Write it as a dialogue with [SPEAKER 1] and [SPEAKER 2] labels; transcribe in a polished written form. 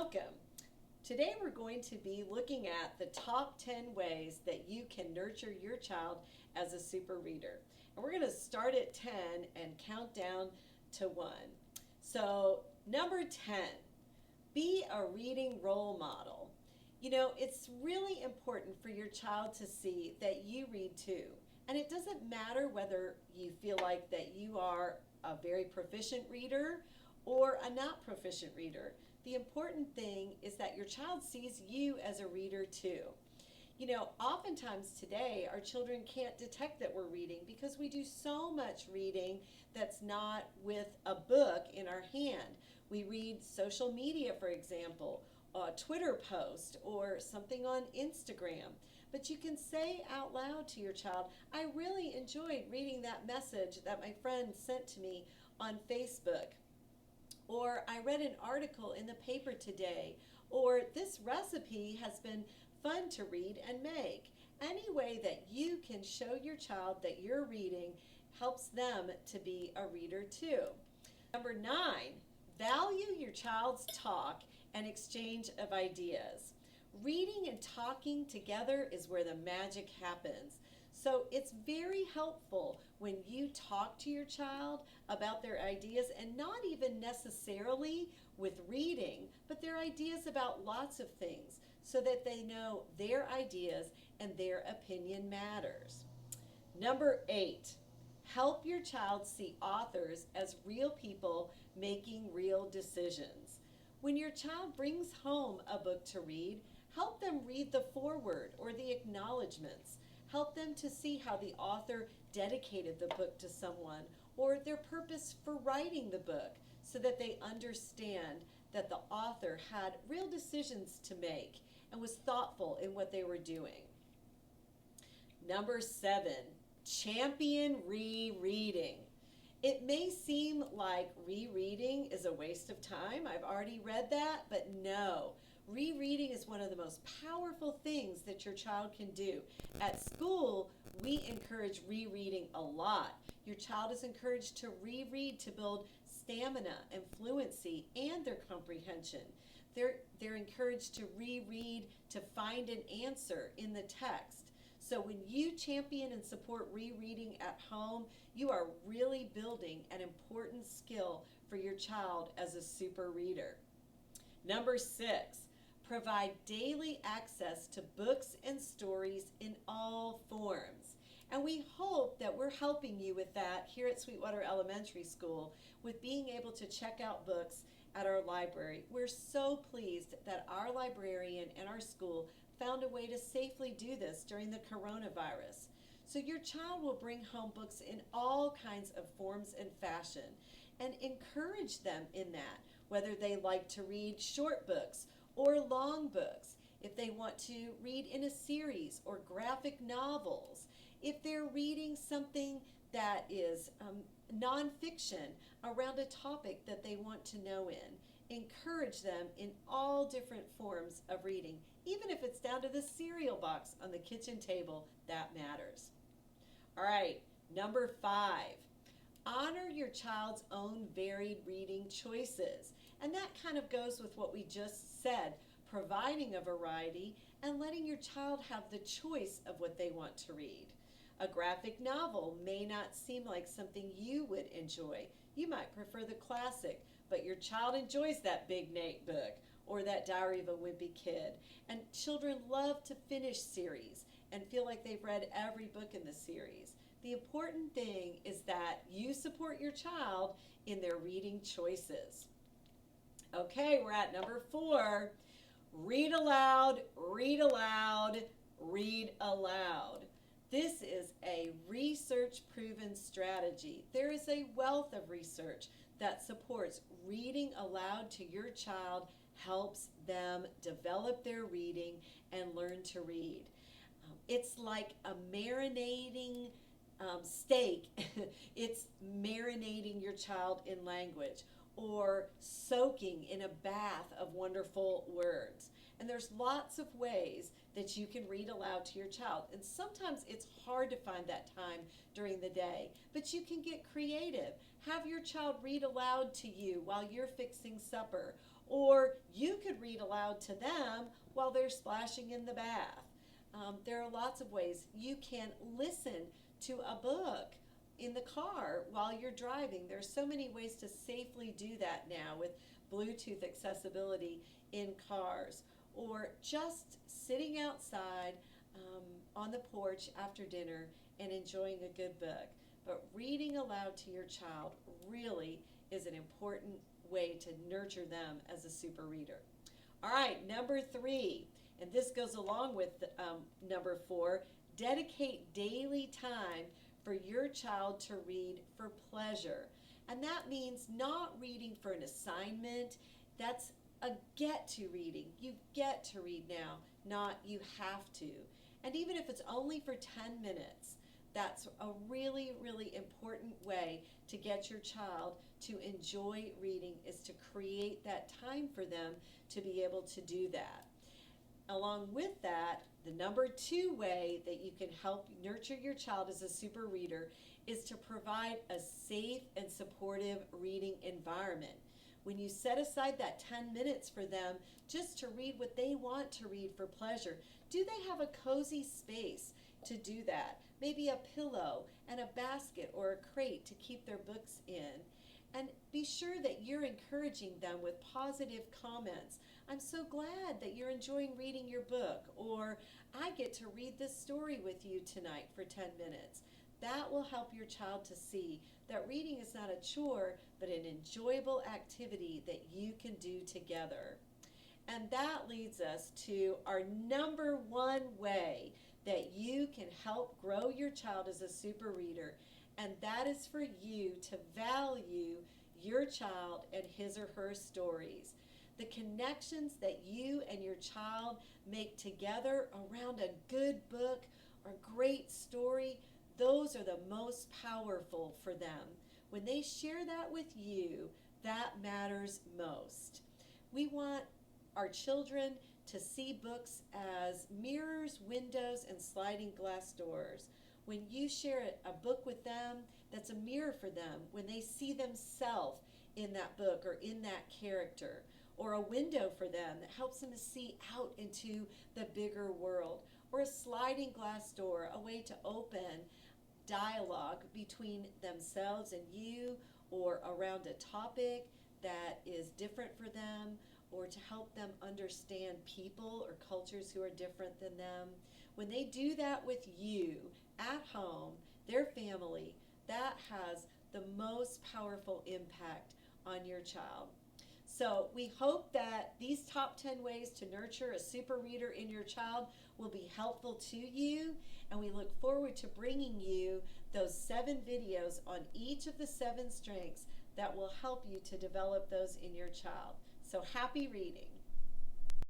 [SPEAKER 1] welcome. Today we're going to be looking at the top 10 ways that you can nurture your child as a super reader. And we're going to start at 10 and count down to 1. So, number 10, be a reading role model. You know, it's really important for your child to see that you read too. And it doesn't matter whether you feel like that you are a very proficient reader or a not proficient reader. The important thing is that your child sees you as a reader too. You know, oftentimes today our children can't detect that we're reading because we do so much reading that's not with a book in our hand. We read social media, for example, a Twitter post or something on Instagram. But you can say out loud to your child, I really enjoyed reading that message that my friend sent to me on Facebook. Or I read an article in the paper today. Or this recipe has been fun to read and make. Any way that you can show your child that you're reading helps them to be a reader too. Number 9, value your child's talk and exchange of ideas. Reading and talking together is where the magic happens. So it's very helpful when you talk to your child about their ideas, and not even necessarily with reading, but their ideas about lots of things, so that they know their ideas and their opinion matters. Number 8, help your child see authors as real people making real decisions. When your child brings home a book to read, help them read the foreword or the acknowledgments. Help them to see how the author dedicated the book to someone or their purpose for writing the book, so that they understand that the author had real decisions to make and was thoughtful in what they were doing. Number 7, champion rereading. It may seem like rereading is a waste of time. I've already read that, but no. Rereading is one of the most powerful things that your child can do. At school, we encourage rereading a lot. Your child is encouraged to reread to build stamina and fluency and their comprehension. They're encouraged to reread to find an answer in the text. So when you champion and support rereading at home, you are really building an important skill for your child as a super reader. Number 6, provide daily access to books and stories in all forms. And we hope that we're helping you with that here at Sweetwater Elementary School with being able to check out books at our library. We're so pleased that our librarian and our school found a way to safely do this during the coronavirus. So your child will bring home books in all kinds of forms and fashion, and encourage them in that, whether they like to read short books or long books, if they want to read in a series or graphic novels, if they're reading something that is nonfiction around a topic that they want to know in. Encourage them in all different forms of reading, even if it's down to the cereal box on the kitchen table, that matters. All right, number 5, honor your child's own varied reading choices. And that kind of goes with what we just said, providing a variety and letting your child have the choice of what they want to read. A graphic novel may not seem like something you would enjoy. You might prefer the classic, but your child enjoys that Big Nate book or that Diary of a Wimpy Kid. And children love to finish series and feel like they've read every book in the series. The important thing is that you support your child in their reading choices. Okay, we're at number 4. Read aloud, read aloud, read aloud. This is a research-proven strategy. There is a wealth of research that supports reading aloud to your child helps them develop their reading and learn to read. It's like a marinating steak. It's marinating your child in language, or soaking in a bath of wonderful words. And there's lots of ways that you can read aloud to your child. And sometimes it's hard to find that time during the day, but you can get creative. Have your child read aloud to you while you're fixing supper, Or you could read aloud to them while they're splashing in the bath. There are lots of ways. You can listen to a book in the car while you're driving. There's so many ways to safely do that now with Bluetooth accessibility in cars. Or just sitting outside on the porch after dinner and enjoying a good book. But reading aloud to your child really is an important way to nurture them as a super reader. All right, number 3, and this goes along with number 4, dedicate daily time for your child to read for pleasure. And that means not reading for an assignment. That's a get to reading. You get to read now, not you have to. And even if it's only for 10 minutes, that's a really, really important way to get your child to enjoy reading, is to create that time for them to be able to do that. Along with that, the number 2 way that you can help nurture your child as a super reader is to provide a safe and supportive reading environment. When you set aside that 10 minutes for them just to read what they want to read for pleasure, do they have a cozy space to do that? Maybe a pillow and a basket or a crate to keep their books in. And be sure that you're encouraging them with positive comments. I'm so glad that you're enjoying reading your book, or I get to read this story with you tonight for 10 minutes. That will help your child to see that reading is not a chore, but an enjoyable activity that you can do together. And that leads us to our number 1 way that you can help grow your child as a super reader, and that is for you to value your child and his or her stories. The connections that you and your child make together around a good book or great story, those are the most powerful for them. When they share that with you, that matters most. We want our children to see books as mirrors, windows, and sliding glass doors. When you share a book with them, that's a mirror for them. When they see themselves in that book or in that character, or a window for them that helps them to see out into the bigger world, or a sliding glass door, a way to open dialogue between themselves and you, or around a topic that is different for them, or to help them understand people or cultures who are different than them. When they do that with you at home, their family, that has the most powerful impact on your child. So we hope that these top 10 ways to nurture a super reader in your child will be helpful to you, and we look forward to bringing you those 7 videos on each of the 7 strengths that will help you to develop those in your child. So happy reading.